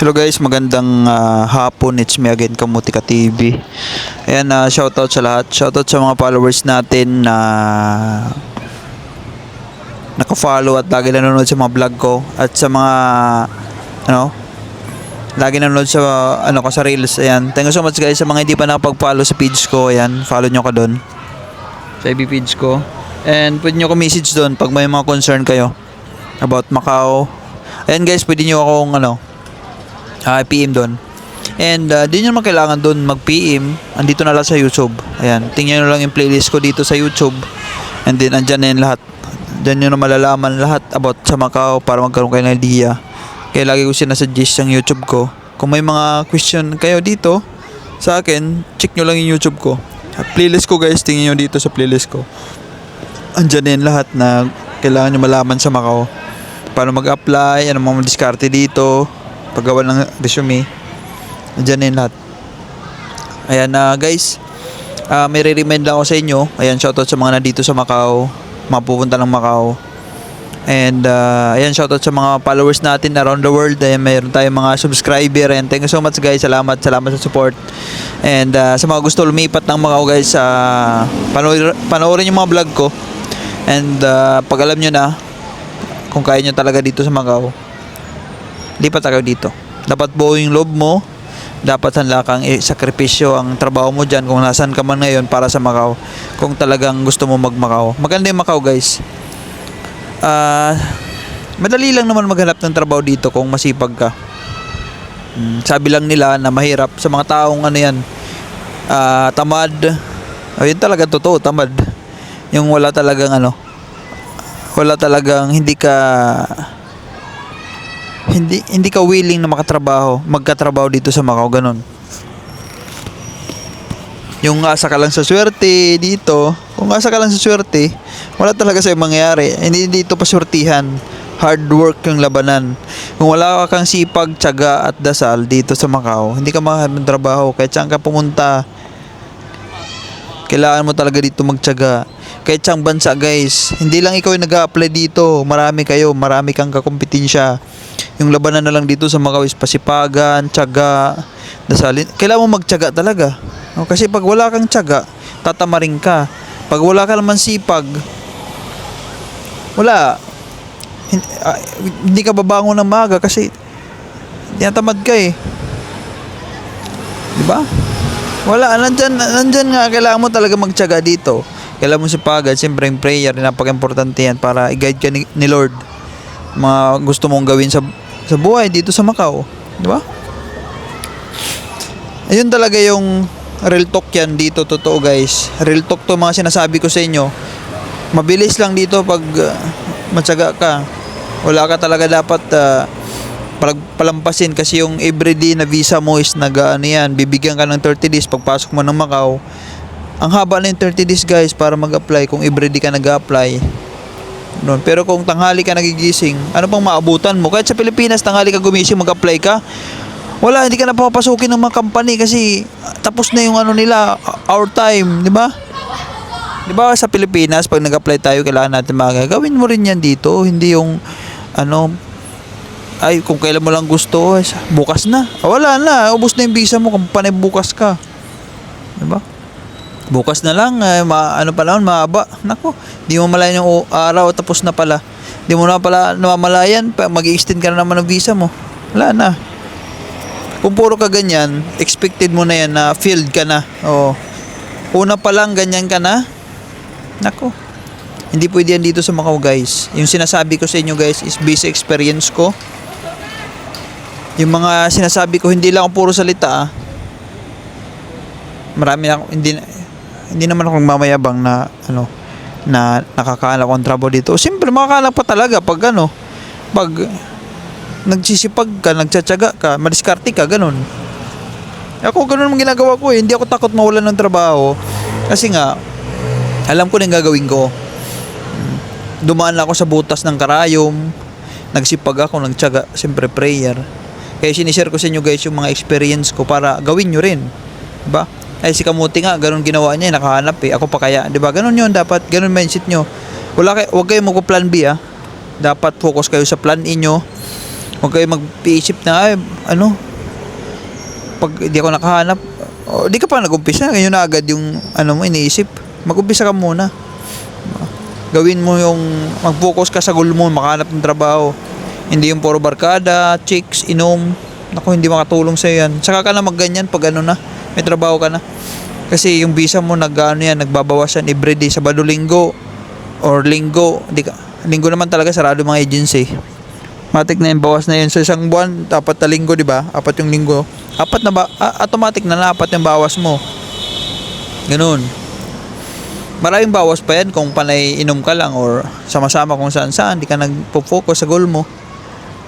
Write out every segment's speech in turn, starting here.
Hello guys, magandang hapon. It's me again, Kamutika TV. Ayan, shoutout sa lahat. Shoutout sa mga followers natin na naka-follow at lagi nanonood sa mga vlog ko. At sa mga lagi nanonood sa ko sa Reels. Ayan, thank you so much guys. Sa mga hindi pa nakapag-follow sa page ko, ayan, follow nyo ka doon sa FB page ko. And pwede nyo ko message doon pag may mga concern kayo about Macau. Ayan guys, pwede nyo akong PM doon. And di nyo naman kailangan doon mag-PM. Andito na lang sa YouTube. Ayan, tingnan nyo lang yung playlist ko dito sa YouTube. And then andyan na yung lahat. Diyan nyo na malalaman lahat about sa Macau para magkaroon kayo ng idea. Kaya lagi ko sinasuggest yung YouTube ko. Kung may mga question kayo dito sa akin, check nyo lang yung YouTube ko. Playlist ko guys, tingnan nyo dito sa playlist ko. Andyan na yung lahat na kailangan nyo malaman sa Macau. Paano mag-apply, ano mga diskarte dito, paggawa ng resume. Andyan na yung lahat. Ayan guys, may re-remind lang ako sa inyo. Ayan, shoutout sa mga nandito sa Macau, mga pupunta ng Macau. And ayan, shoutout sa mga followers natin around the world. Ayan, mayroon tayong mga subscriber. And thank you so much guys, salamat sa support. And sa mga gusto lumipat ng Macau guys, panoorin yung mga vlog ko. And pag alam nyo na kung kaya nyo talaga dito sa Macau, lipat kayo dito. Dapat buo yung loob mo. Dapat handa kang sakripisyo ang trabaho mo dyan kung nasan ka man ngayon para sa Macau. Kung talagang gusto mo mag-Macau. Maganda yung Macau guys. Madali lang naman maghanap ng trabaho dito kung masipag ka. Sabi lang nila na mahirap sa mga taong tamad. Yun talaga totoo, tamad. Yung wala talagang hindi ka willing na magkatrabaho dito sa Macau, ganun. Yung asa ka lang sa swerte dito, kung asa ka lang sa swerte, wala talaga sa'yo mangyayari. Hindi dito paswertihan, hard work yung labanan. Kung wala kang sipag, tiyaga at dasal dito sa Macau, hindi ka makahanap ng trabaho. Kahit saan ka pumunta, kailangan mo talaga dito magtiyaga. Kahit saan bansa guys, hindi lang ikaw yung nag-a-apply dito, marami kang kakompetensya. Yung labanan na lang dito sa Macau is pasipagan, tiyaga, dasalin. Kailangan mo magtiyaga talaga. Kasi pag wala kang tiyaga, tatamarin ka. Pag wala ka naman sipag, wala. Hindi ka babangon ng maaga kasi tinatamad ka eh. Diba? Wala, nandyan nga, kailangan mo talaga magtiyaga dito. Kailangan mo sipagan, siyempre yung prayer, napaka-importante yan para i-guide ka ni Lord. Mga gusto mong gawin sa buhay dito sa Macau. Diba? Ayun talaga yung real talk yan dito, totoo guys. Real talk to mga sinasabi ko sa inyo. Mabilis lang dito pag matyaga ka. Wala ka talaga dapat palampasin kasi yung everyday na visa mo is bibigyan ka ng 30 days pagpasok mo ng Macau. Ang haba na yung 30 days guys para mag-apply kung everyday ka nag-apply. Pero kung tanghali ka nagigising, ano pang maabutan mo? Kahit sa Pilipinas, tanghali ka gumising, mag-apply ka, wala, hindi ka na papasukin ng mga company kasi tapos na yung nila, our time, di ba? Di ba sa Pilipinas, pag nag-apply tayo, kailangan natin gawin mo rin yan dito, hindi yung kung kailan mo lang gusto, bukas na. Wala na, ubos na yung visa mo kung panay bukas ka. Di ba? Bukas na lang, mahaba. Nako, di mo malayan yung araw, tapos na pala. Di mo na pala namamalayan, mag-i-extend ka na naman ng visa mo. Wala na. Kung puro ka ganyan, expected mo na yan na field ka na. Una pa lang, ganyan ka na. Nako, hindi pwede yan dito sa Macau guys. Yung sinasabi ko sa inyo guys is based experience ko. Yung mga sinasabi ko, hindi lang ako puro salita Marami ako, hindi naman ako mamayabang na nakakahanap akong trabaho dito. Siyempre makakahanap pa talaga pag pag nagsisipag ka, nagtsatsaga ka, madiskarte ka, ganun. Ako ganun ang ginagawa ko eh. Hindi ako takot mawalan ng trabaho kasi nga alam ko na yung gagawin ko. Dumaan ako sa butas ng karayom, nagsipag ako, nagtsaga, siyempre prayer. Kaya sinishare ko sa inyo guys yung mga experience ko para gawin nyo rin, diba? Ay si Kamuti nga, ganun ginawa niya, nakahanap eh. Ako pa kaya, 'di ba? Ganun 'yun, dapat ganun mindset nyo. Wag kayong magpo-plan B Dapat focus kayo sa plan inyo. Huwag kayo mag-iisip na, ay, ano, pag di ako nakahanap, di ka pa nag-umpisa, ngayon na agad yung, ano mo, iniisip. Mag-umpisa ka muna. Gawin mo yung, mag-focus ka sa goal mo, makahanap ng trabaho. Hindi yung puro barkada, chicks, inom. Naku, hindi makatulong sa'yo yan. Saka ka na magganyan pag ano na, may trabaho ka na. Kasi yung visa mo, nagbabawas yan everyday, Sabado, Linggo, or Linggo. Linggo naman talaga, sarado mga agency. Matik na yung bawas na yun sa isang buwan, 4 na linggo, di ba? 4 yung linggo. Automatic na 4 yung bawas mo. Ganun. Maraming bawas pa yan kung panay inom ka lang or sama-sama kung saan-saan, di ka nagpo-focus sa goal mo.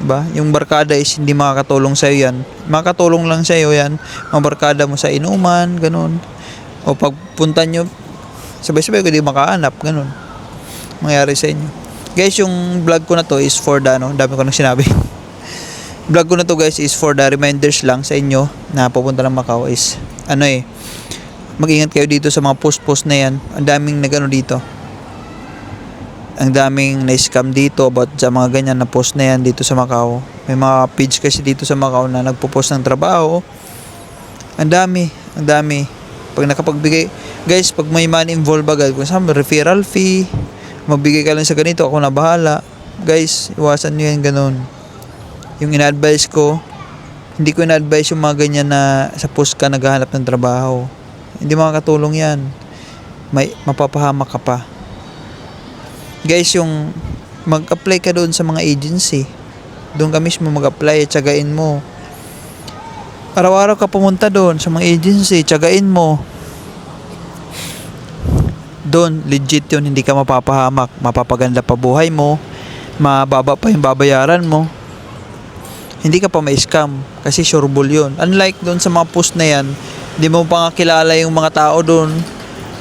Diba? Yung barkada is hindi makakatulong sa'yo yan. Makakatulong lang sa'yo yan, mga barkada mo sa inuman, ganun. O pagpunta nyo, sabay-sabay ko di makahanap, ganun. Mangyari sa inyo. Guys, yung vlog ko na to is for the, dami ko nang sinabi. Vlog ko na to guys is for the reminders lang sa inyo na pupunta ng Macau is, mag-ingat kayo dito sa mga post-post na yan. Ang daming nagano dito. Ang daming na-scam dito about sa mga ganyan na post na yan dito sa Macau. May mga page kasi dito sa Macau na nagpo-post ng trabaho. Ang dami. Pag nakapagbigay, guys, pag may money involved agad, kung saan referral fee, magbigay ka lang sa ganito, ako na bahala. Guys, iwasan nyo yan ganun. Yung ina-advise ko, hindi ko ina-advise yung mga ganyan na sa post ka naghahanap ng trabaho. Hindi makakatulong yan. Mapapahamak ka pa. Guys, yung mag-apply ka doon sa mga agency. Doon ka mismo mag-apply, tsagain mo. Araw-araw ka pumunta doon sa mga agency, tsagain mo. Doon, legit yun, hindi ka mapapahamak. Mapapaganda pa buhay mo. Mababa pa yung babayaran mo. Hindi ka pa ma-scam kasi sureball yun. Unlike doon sa mga post na yan, hindi mo pa nga kilala yung mga tao doon.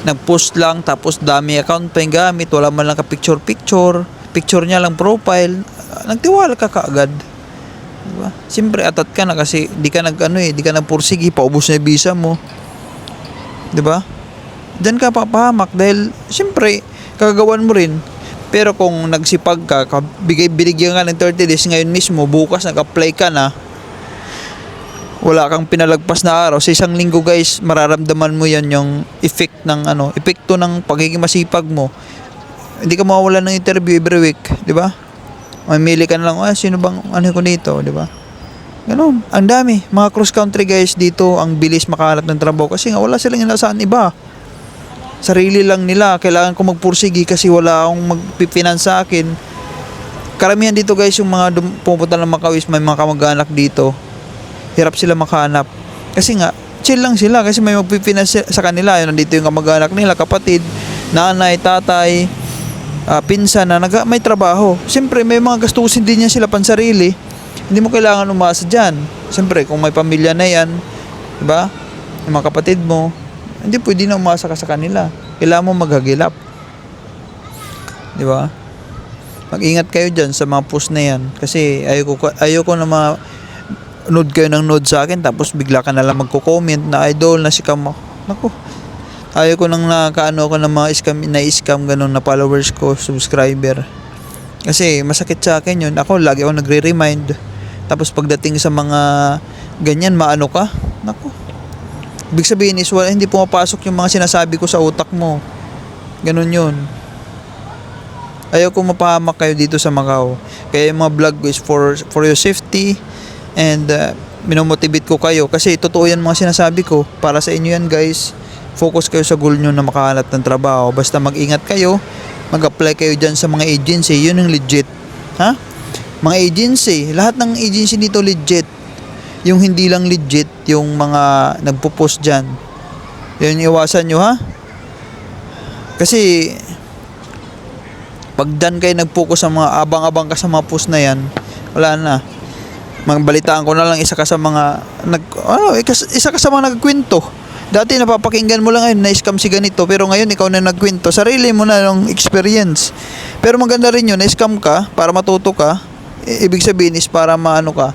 Nag-post lang, tapos dami account pa yung gamit. Wala man lang ka picture. Picture niya lang profile. Nagtiwala ka kaagad. Diba? Siyempre, atat ka na kasi di ka nagpursigi, paubos na yung visa mo. Diba? Diyan ka papahamak dahil siyempre kagagawan mo rin. Pero kung nagsipag ka, binigyan ka ng 30 days ngayon mismo, bukas nag-apply ka na, wala kang pinalagpas na araw, sa isang linggo guys, mararamdaman mo yan yung epekto ng pagiging masipag mo. Hindi ka mawawalan ng interview every week, di ba? Mamili ka na lang, sino bang ko dito, di ba? Ganun, ang dami. Mga cross country guys dito, ang bilis makahanap ng trabaho kasi nga wala silang inasaan iba. Sarili lang nila, kailangan ko magpursigi kasi wala akong magpifinance sa akin. Karamihan dito guys, yung mga pupunta ng Macau is may mga kamag-anak dito. Hirap sila makahanap. Kasi nga, chill lang sila kasi may magpifinance sa kanila. Nandito yung kamag-anak nila, kapatid, nanay, tatay, pinsan na may trabaho. Siyempre, may mga gastusin din yan sila pansarili. Hindi mo kailangan umasa dyan. Siyempre, kung may pamilya na yan, diba? Yung mga kapatid mo, hindi pwede na umasa ka sa kanila. Kailangan mo maghagilap. Di ba? Mag-ingat kayo dyan sa mga post na yan. Kasi ayoko na node kayo ng node sa akin tapos bigla ka na lang magko-comment na idol na si Kamo. Naku. Ayoko nang nakaano ko ng mga scam ganun na followers ko, subscriber. Kasi masakit sa akin yun. Ako lagi ako nagre-remind. Tapos pagdating sa mga ganyan, maano ka? Naku. Ibig sabihin is hindi pumapasok yung mga sinasabi ko sa utak mo. Ganun yun. Ayaw ko mapahamak kayo dito sa Macau. Kaya yung mga vlog ko is for your safety and minomotivate ko kayo. Kasi totoo yan mga sinasabi ko. Para sa inyo yan guys. Focus kayo sa goal nyo na makahanap ng trabaho. Basta mag-ingat kayo. Mag-apply kayo dyan sa mga agency. Yun yung legit. Ha? Mga agency. Lahat ng agency dito legit. Yung hindi lang legit, yung mga nagpo-post dyan. Yun, iwasan nyo ha. Kasi pag dyan kayo nag-focus sa mga abang-abang ka sa mga post na yan, wala na. Magbalitaan ko na lang isa ka sa mga nagkwento. Dati napapakinggan mo lang ngayon na-scam si ganito, pero ngayon ikaw na nagkwento. Sarili mo na ng experience. Pero maganda rin yun, na-scam ka para matuto ka. Ibig sabihin is para maano ka.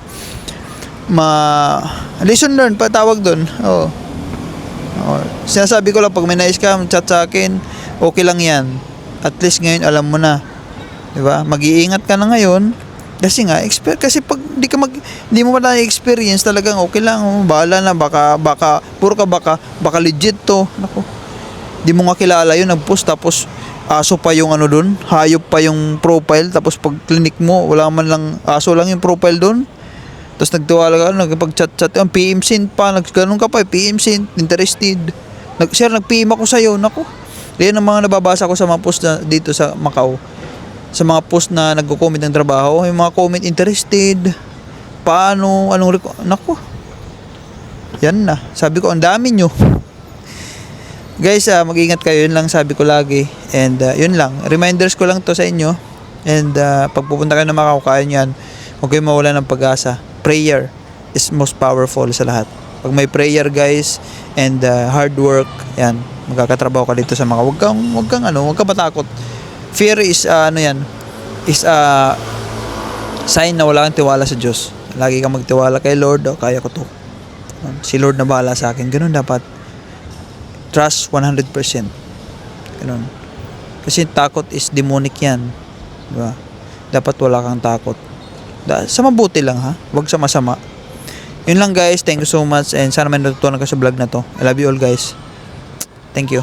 Lesson learned pa tawag doon. Sinasabi ko lang pag may na-scam, chat sa akin, okay lang yan. At least ngayon alam mo na. 'Di ba? Mag-iingat ka na ngayon kasi nga kasi pag hindi mo pa na-experience talagang okay lang, bahala na, puro ka baka legit to. Nako. Di mo nga kilala yun, nag-post tapos aso pa yung ano doon, hayop pa yung profile, tapos pag clinic mo, wala man lang, aso lang yung profile doon. Tapos nagtiwala ka, nagpag-chat-chat, ang PM send pa, ganun ka pa, PM send, interested. Sir, nag-PM ako sa'yo, nako. Yan ang mga nababasa ko sa mga post na dito sa Macau. Sa mga post na nagko-comment ng trabaho, yung mga comment interested, paano, nako. Yan na, sabi ko, ang dami nyo. Guys, mag-ingat kayo, yun lang sabi ko lagi. And yun lang, reminders ko lang to sa inyo. And pag pupunta kayo na Macau, kaya yan, huwag kayo mawala ng pag-asa. Prayer is most powerful sa lahat. Pag may prayer guys, and hard work, yan, magkakatrabaho ka dito sa Macau. Huwag kang matakot. Fear is is sign na wala kang tiwala sa Diyos. Lagi kang magtiwala kay Lord, kaya ko to. Si Lord na bahala sa akin. Ganun dapat. Trust 100%. Ganun. Kasi takot is demonic yan. Diba? Dapat wala kang takot. Sa mabuti lang ha. Huwag sa masama. Yun lang guys. Thank you so much. And sana may natutunan ka sa vlog na to. I love you all guys. Thank you.